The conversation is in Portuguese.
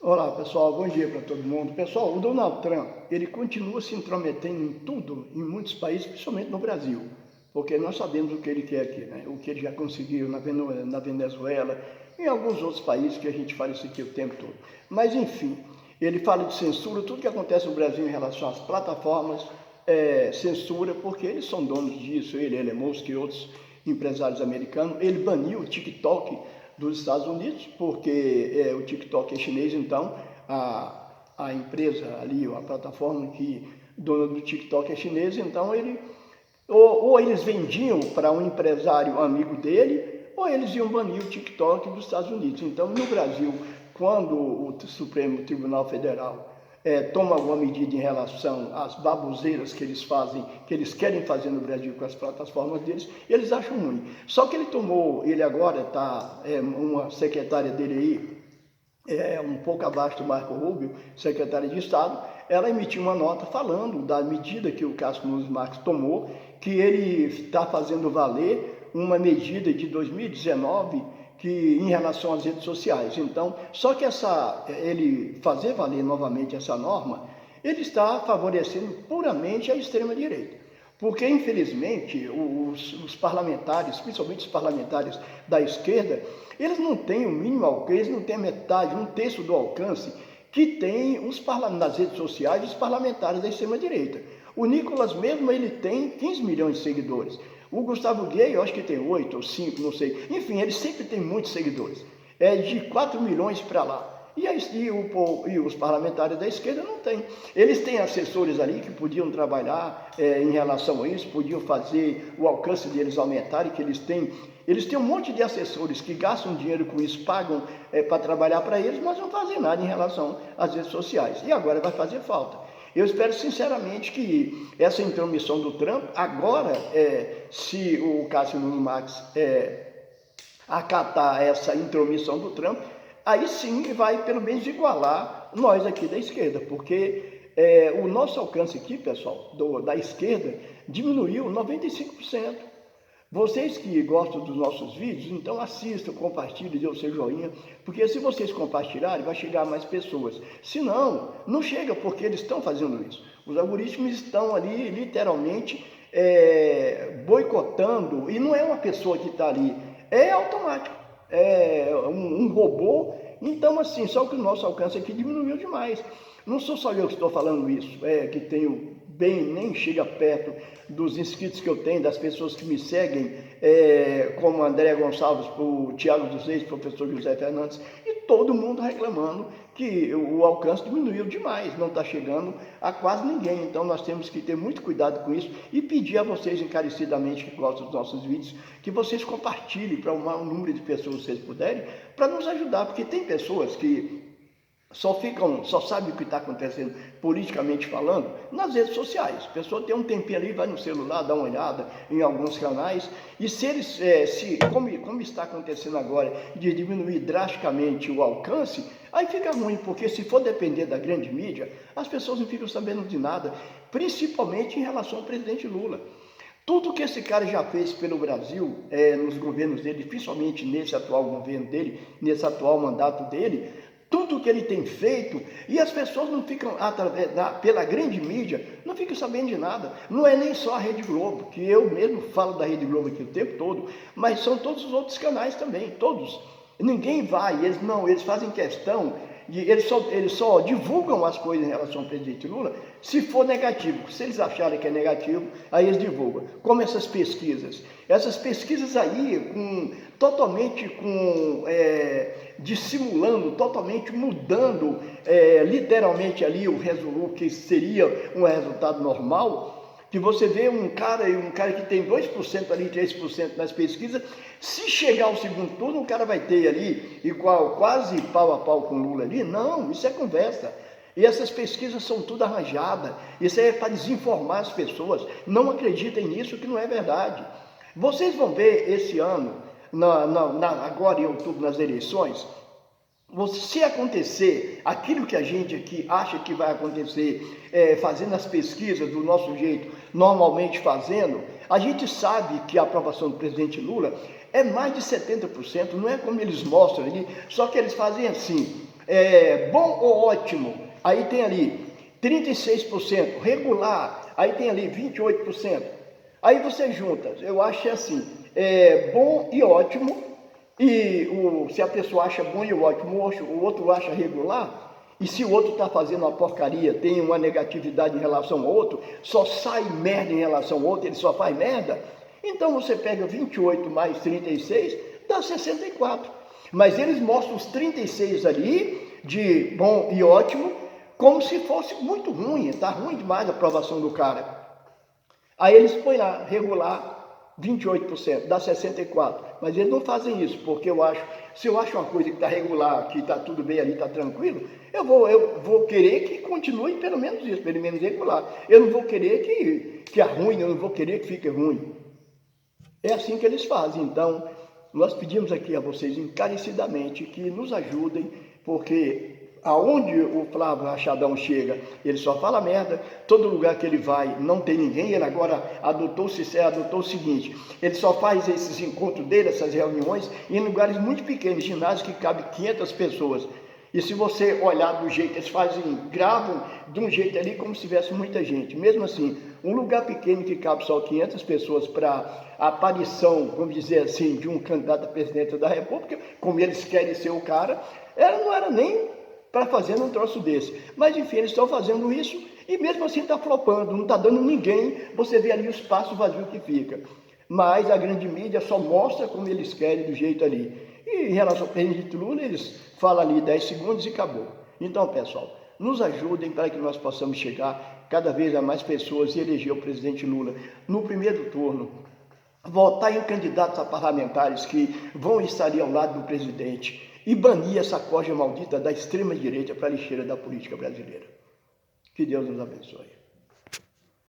Olá pessoal, bom dia para todo mundo. Pessoal, o Donald Trump, ele continua se intrometendo em tudo, em muitos países, principalmente no Brasil, porque nós sabemos o que ele quer aqui, né? O que ele já conseguiu na Venezuela, em alguns outros países que a gente fala isso aqui o tempo todo. Mas enfim, ele fala de censura, tudo que acontece no Brasil em relação às plataformas, censura, porque eles são donos disso, ele, Elon Musk e outros empresários americanos. Ele baniu o TikTok dos Estados Unidos, porque o TikTok é chinês, então a empresa ali, a plataforma que dona do TikTok é chinesa, então ou eles vendiam para um empresário amigo dele, ou eles iam banir o TikTok dos Estados Unidos. Então, no Brasil, quando o Supremo Tribunal Federal toma alguma medida em relação às baboseiras que eles fazem, que eles querem fazer no Brasil com as plataformas deles, eles acham ruim. Só que ele agora está, uma secretária dele aí, um pouco abaixo do Marco Rubio, secretária de Estado, ela emitiu uma nota falando da medida que o Cássio Nunes Marques tomou, que ele está fazendo valer uma medida de 2019 que em relação às redes sociais. Então, só que ele fazer valer novamente essa norma, ele está favorecendo puramente a extrema-direita. Porque, infelizmente, os parlamentares, principalmente os parlamentares da esquerda, eles não têm o mínimo alcance, eles não têm a metade, um terço do alcance que tem nas redes sociais os parlamentares da extrema-direita. O Nicolas mesmo, ele tem 15 milhões de seguidores. O Gustavo Gay, eu acho que tem 8 ou 5, não sei. Enfim, ele sempre tem muitos seguidores. É de 4 milhões para lá. E os parlamentares da esquerda não têm. Eles têm assessores ali que podiam trabalhar em relação a isso, podiam fazer o alcance deles aumentar, que eles têm um monte de assessores que gastam dinheiro com isso, pagam para trabalhar para eles, mas não fazem nada em relação às redes sociais. E agora vai fazer falta. Eu espero sinceramente que essa intromissão do Trump, agora, se o Cássio Nunes Marques acatar essa intromissão do Trump, aí sim vai pelo menos igualar nós aqui da esquerda, porque o nosso alcance aqui, pessoal, da esquerda, diminuiu 95%. Vocês que gostam dos nossos vídeos, então assistam, compartilhem, dê o seu joinha, porque se vocês compartilharem, vai chegar a mais pessoas. Se não, não chega, porque eles estão fazendo isso. Os algoritmos estão ali, literalmente, boicotando, e não é uma pessoa que está ali, é automático, é um robô. Então, assim, só que o nosso alcance aqui diminuiu demais. Não sou só eu que estou falando isso, que tenho nem chega perto dos inscritos que eu tenho, das pessoas que me seguem, como André Gonçalves, o Tiago dos Reis, o professor José Fernandes, e todo mundo reclamando que o alcance diminuiu demais, não está chegando a quase ninguém. Então nós temos que ter muito cuidado com isso e pedir a vocês encarecidamente que gostam dos nossos vídeos, que vocês compartilhem para o maior número de pessoas que vocês puderem, para nos ajudar, porque tem pessoas que só sabe o que está acontecendo politicamente falando nas redes sociais. A pessoa tem um tempinho ali, vai no celular, dá uma olhada em alguns canais, e se eles, como está acontecendo agora, de diminuir drasticamente o alcance, aí fica ruim, porque se for depender da grande mídia, as pessoas não ficam sabendo de nada, principalmente em relação ao presidente Lula. Tudo que esse cara já fez pelo Brasil, nos governos dele, principalmente nesse atual governo dele, nesse atual mandato dele, tudo que ele tem feito, e as pessoas não ficam, pela grande mídia, não ficam sabendo de nada. Não é nem só a Rede Globo, que eu mesmo falo da Rede Globo aqui o tempo todo, mas são todos os outros canais também, todos. Ninguém vai, eles fazem questão, eles só divulgam as coisas em relação ao presidente Lula se for negativo. Se eles acharem que é negativo, aí eles divulgam. Como essas pesquisas aí, totalmente dissimulando, totalmente mudando literalmente ali o que seria um resultado normal, que você vê um cara que tem 2% ali, 3% nas pesquisas, se chegar ao segundo turno, o cara vai ter ali quase pau a pau com o Lula ali. Não, isso é conversa. E essas pesquisas são tudo arranjadas, isso é para desinformar as pessoas. Não acreditem nisso, que não é verdade. Vocês vão ver esse ano, agora em outubro, nas eleições, se acontecer aquilo que a gente aqui acha que vai acontecer, fazendo as pesquisas do nosso jeito, normalmente fazendo, a gente sabe que a aprovação do presidente Lula é mais de 70%, não é como eles mostram ali, só que eles fazem assim, bom ou ótimo, aí tem ali 36%, regular, aí tem ali 28%. Aí você junta, eu acho assim, bom e ótimo, e se a pessoa acha bom e ótimo, o outro acha regular, e se o outro está fazendo uma porcaria, tem uma negatividade em relação ao outro, só sai merda em relação ao outro, ele só faz merda, então você pega 28 mais 36, dá 64. Mas eles mostram os 36 ali, de bom e ótimo, como se fosse muito ruim, está ruim demais a aprovação do cara. Aí eles põem lá, regular, 28%, dá 64%. Mas eles não fazem isso, porque se eu acho uma coisa que está regular, que está tudo bem ali, está tranquilo, eu vou querer que continue pelo menos isso, pelo menos regular. Eu não vou querer que arruine, eu não vou querer que fique ruim. É assim que eles fazem. Então, nós pedimos aqui a vocês encarecidamente que nos ajudem, porque aonde o Flávio Rachadão chega, ele só fala merda, todo lugar que ele vai não tem ninguém, ele agora adotou o seguinte, ele só faz esses encontros dele, essas reuniões, em lugares muito pequenos, ginásios que cabe 500 pessoas. E se você olhar do jeito, eles gravam de um jeito ali como se tivesse muita gente. Mesmo assim, um lugar pequeno que cabe só 500 pessoas para a aparição, vamos dizer assim, de um candidato a presidente da República, como eles querem ser o cara, não era nem para fazer um troço desse. Mas enfim, eles estão fazendo isso e mesmo assim está flopando, não está dando ninguém, você vê ali o espaço vazio que fica. Mas a grande mídia só mostra como eles querem do jeito ali. E em relação ao presidente Lula, eles falam ali 10 segundos e acabou. Então, pessoal, nos ajudem para que nós possamos chegar cada vez a mais pessoas e eleger o presidente Lula no primeiro turno. Votar em candidatos a parlamentares que vão estar ali ao lado do presidente e banir essa corja maldita da extrema-direita para a lixeira da política brasileira. Que Deus nos abençoe.